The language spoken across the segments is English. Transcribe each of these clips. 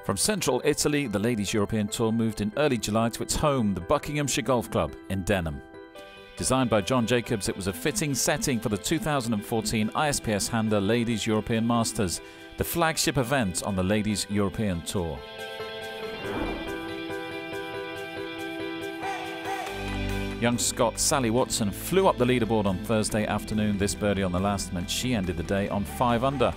From central Italy, the Ladies European Tour moved in early July to its home, the Buckinghamshire Golf Club in Denham. Designed by John Jacobs, it was a fitting setting for the 2014 ISPS Handa Ladies European Masters, the flagship event on the Ladies European Tour. Young Scot Sally Watson flew up the leaderboard on Thursday afternoon. This birdie on the last meant she ended the day on 5 under.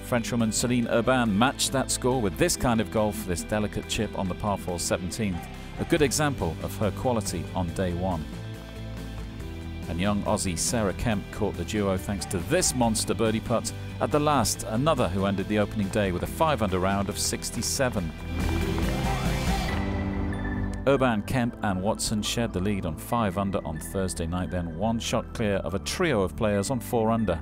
Frenchwoman Céline Urbain matched that score with this kind of golf, this delicate chip on the par 4 17th, a good example of her quality on day one. And young Aussie Sarah Kemp caught the duo thanks to this monster birdie putt at the last, another who ended the opening day with a 5 under round of 67. Urbain, Kemp and Watson shared the lead on 5 under on Thursday night, then one shot clear of a trio of players on 4 under.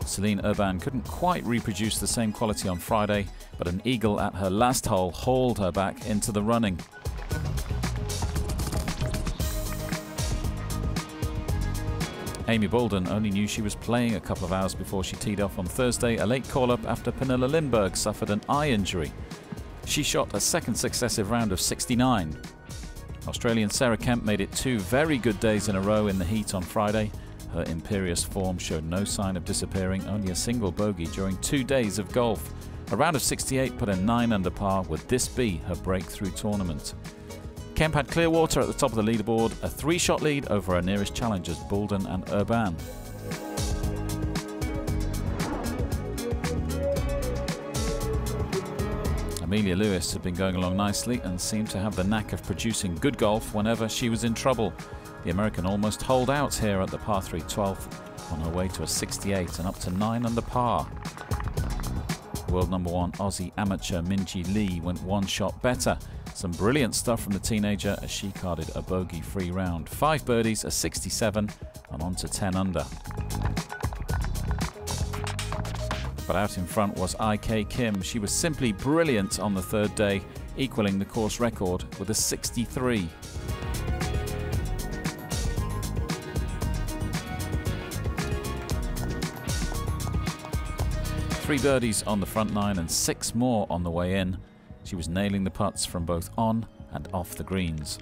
Céline Urbain couldn't quite reproduce the same quality on Friday, but an eagle at her last hole hauled her back into the running. Amy Bolden only knew she was playing a couple of hours before she teed off on Thursday, a late call-up after Pernilla Lindberg suffered an eye injury. She shot a second successive round of 69. Australian Sarah Kemp made it 2 very good days in a row in the heat on Friday. Her imperious form showed no sign of disappearing, only a single bogey during 2 days of golf. A round of 68 put her 9 under par. Would this be her breakthrough tournament? Kemp had clear water at the top of the leaderboard, a 3-shot lead over her nearest challengers Bolden and Urbain. Amelia Lewis had been going along nicely and seemed to have the knack of producing good golf whenever she was in trouble. The American almost holed out here at the par 3 12th, on her way to a 68 and up to 9 under par. World number 1 Aussie amateur Minjee Lee went 1 shot better. Some brilliant stuff from the teenager as she carded a bogey-free round. 5 birdies, a 67 and on to 10 under. But out in front was IK Kim. She was simply brilliant on the 3rd day, equaling the course record with a 63. Three birdies on the front 9 and 6 more on the way in. She was nailing the putts from both on and off the greens.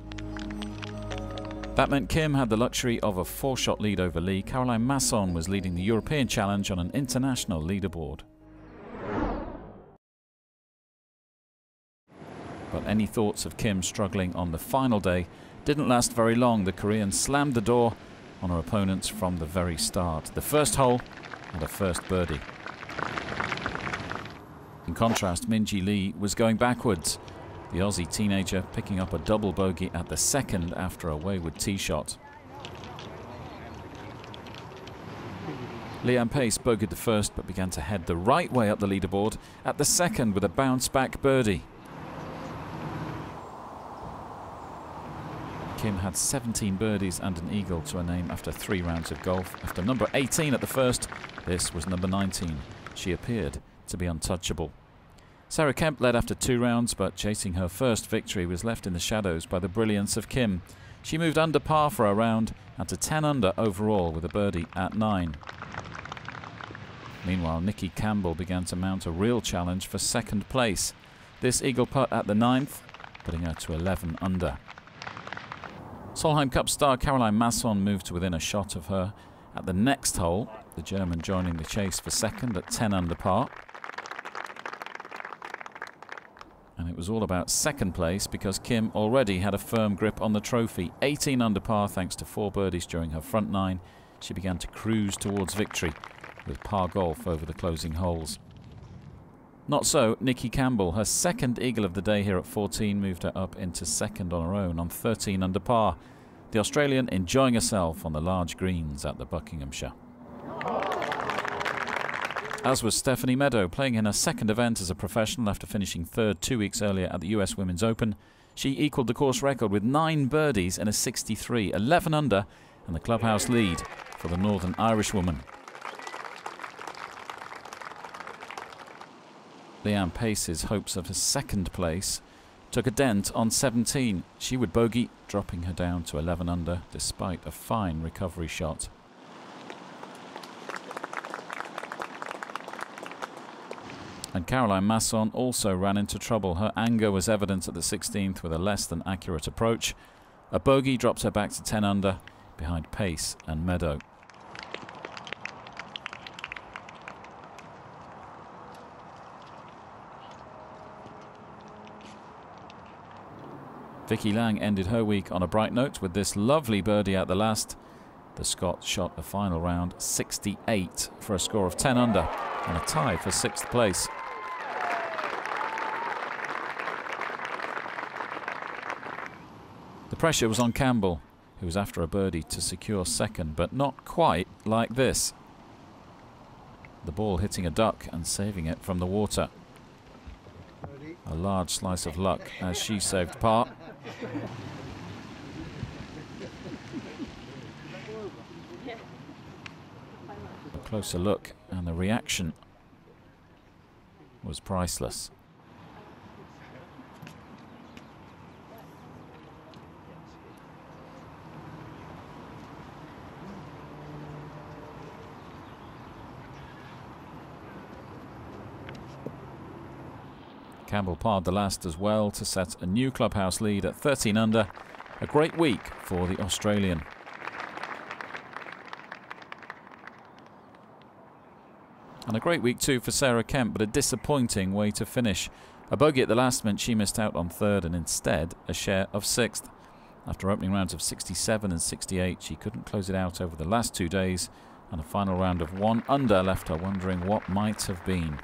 That meant Kim had the luxury of a 4-shot lead over Lee. Caroline Masson was leading the European Challenge on an international leaderboard. But any thoughts of Kim struggling on the final day didn't last very long. The Korean slammed the door on her opponents from the very start. The first hole and a first birdie. In contrast, Minjee Lee was going backwards, the Aussie teenager picking up a double bogey at the second after a wayward tee shot. Leanne Pace bogeyed the first but began to head the right way up the leaderboard at the second with a bounce-back birdie. Kim had 17 birdies and an eagle to her name after 3 rounds of golf. After number 18 at the first, this was number 19. She appeared to be untouchable. Sarah Kemp led after 2 rounds, but chasing her first victory was left in the shadows by the brilliance of Kim. She moved under par for a round and to 10 under overall with a birdie at 9. Meanwhile, Nikki Campbell began to mount a real challenge for 2nd place. This eagle putt at the 9th, putting her to 11 under. Solheim Cup star Caroline Masson moved to within a shot of her at the next hole, the German joining the chase for 2nd at 10 under par. And it was all about 2nd place because Kim already had a firm grip on the trophy. 18 under par thanks to 4 birdies during her front 9. She began to cruise towards victory with par golf over the closing holes. Not so Nikki Campbell. Her 2nd eagle of the day here at 14 moved her up into 2nd on her own on 13 under par. The Australian enjoying herself on the large greens at the Buckinghamshire. As was Stephanie Meadow, playing in her 2nd event as a professional after finishing 3rd 2 weeks earlier at the US Women's Open. She equalled the course record with 9 birdies and a 63, 11 under, and the clubhouse lead for the Northern Irish woman. Leanne Pace's hopes of a 2nd place took a dent on 17. She would bogey, dropping her down to 11 under despite a fine recovery shot. And Caroline Masson also ran into trouble. Her anger was evident at the 16th with a less than accurate approach. A bogey drops her back to 10 under behind Pace and Meadow. Vicky Lang ended her week on a bright note with this lovely birdie at the last. The Scot shot a final round 68 for a score of 10 under and a tie for 6th place. The pressure was on Campbell, who was after a birdie to secure second, but not quite like this. The ball hitting a duck and saving it from the water. A large slice of luck as she saved par. A closer look and the reaction was priceless. Campbell parred the last as well to set a new clubhouse lead at 13 under. A great week for the Australian. And a great week too for Sarah Kemp, but a disappointing way to finish. A bogey at the last meant she missed out on 3rd and instead a share of 6th. After opening rounds of 67 and 68, she couldn't close it out over the last 2 days, and a final round of 1 under left her wondering what might have been.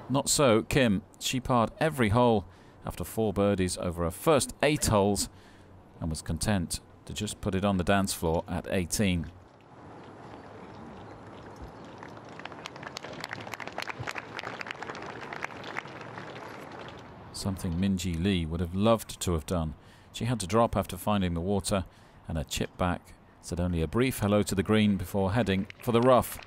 Not so Kim. She parred every hole after 4 birdies over her first 8 holes and was content to just put it on the dance floor at 18. Something Minjee Lee would have loved to have done. She had to drop after finding the water, and her chip back said only a brief hello to the green before heading for the rough.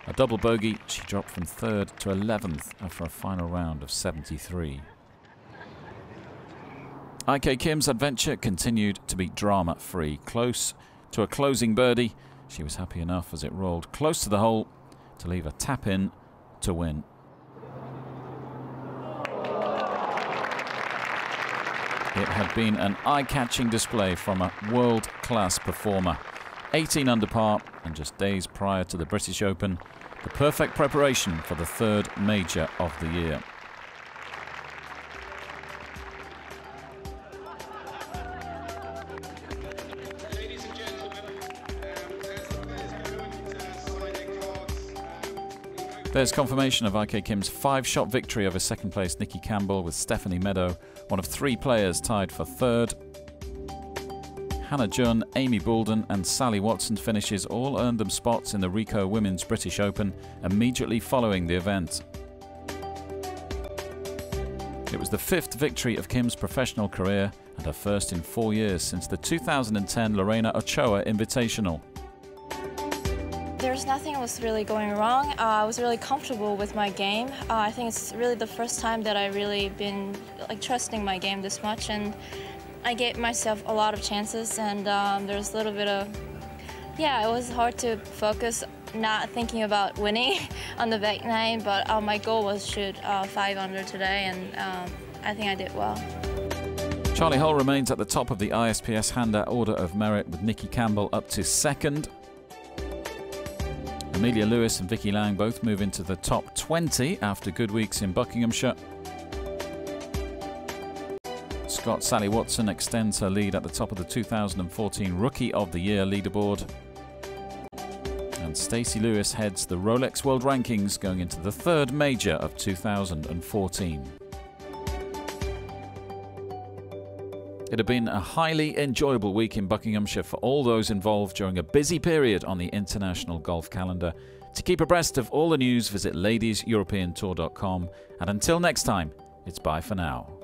A double bogey, she dropped from 3rd to 11th after a final round of 73. IK Kim's adventure continued to be drama-free. Close to a closing birdie, she was happy enough as it rolled close to the hole to leave a tap-in to win. It had been an eye-catching display from a world-class performer. 18 under par, and just days prior to the British Open, the perfect preparation for the 3rd major of the year. Ladies and gentlemen, there's confirmation of IK Kim's 5-shot victory over second-place Nikki Campbell, with Stephanie Meadow, one of 3 players tied for 3rd. Hannah Jun, Amy Boulden and Sally Watson's finishes all earned them spots in the Ricoh Women's British Open immediately following the event. It was the 5th victory of Kim's professional career and her first in 4 years since the 2010 Lorena Ochoa Invitational. There's nothing was really going wrong. I was really comfortable with my game. I think it's really the first time that I really been trusting my game this much, and I gave myself a lot of chances, and there's a little bit of, it was hard to focus, not thinking about winning on the back nine, but my goal was shoot 5 under today, and I think I did well. Charlie Hull remains at the top of the ISPS Handa Order of Merit, with Nikki Campbell up to 2nd. Amelia Lewis and Vicky Lang both move into the top 20 after good weeks in Buckinghamshire. Scot Sally Watson extends her lead at the top of the 2014 Rookie of the Year leaderboard. And Stacey Lewis heads the Rolex World Rankings going into the 3rd major of 2014. It had been a highly enjoyable week in Buckinghamshire for all those involved during a busy period on the international golf calendar. To keep abreast of all the news, visit ladieseuropeantour.com. And until next time, it's bye for now.